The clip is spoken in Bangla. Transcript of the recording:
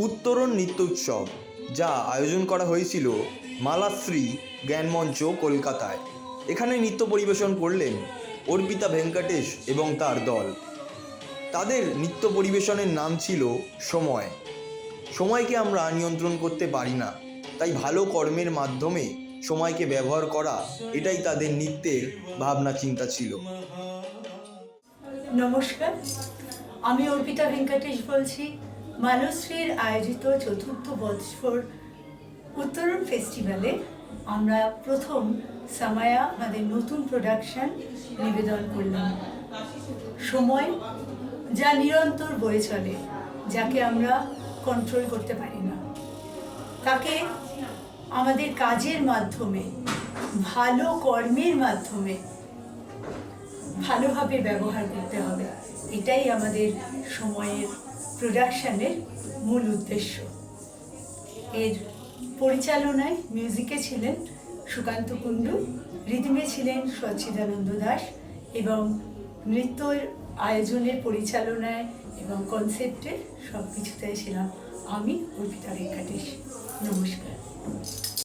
উত্তরণ নৃত্য উৎসব যা আয়োজন করা হয়েছিল মালাশ্রী জ্ঞানমঞ্চ কলকাতায়। এখানে নৃত্য পরিবেশন করলেন অর্পিতা ভেঙ্কটেশ এবং তার দল। তাদের নৃত্য পরিবেশনের নাম ছিল সময়। সময়কে আমরা নিয়ন্ত্রণ করতে পারি না, তাই ভালো কর্মের মাধ্যমে সময়কে ব্যবহার করা, এটাই তাদের নৃত্যের ভাবনা চিন্তা ছিল। নমস্কার, আমি অর্পিতা ভেঙ্কটেশ বলছি। মালশ্রীর আয়োজিত চতুর্থ বৎসর উত্তরণ ফেস্টিভ্যালে আমরা প্রথম সামায়া আমাদের নতুন প্রোডাকশন নিবেদন করলাম। সময় যা নিরন্তর বয়ে চলে, যাকে আমরা কন্ট্রোল করতে পারি না, তাকে আমাদের কাজের মাধ্যমে, ভালো কর্মের মাধ্যমে ভালোভাবে ব্যবহার করতে হবে। এটাই আমাদের সময়ের প্রোডাকশনের মূল উদ্দেশ্য। এর পরিচালনায় মিউজিকে ছিলেন সুকান্ত কুণ্ডু, রিদমে ছিলেন সচ্চিদানন্দ দাস এবং নৃত্যের আয়োজনের পরিচালনায় এবং কনসেপ্টে সব কিছুতে ছিলাম আমি অর্পিতা ভেঙ্কটেশ। নমস্কার।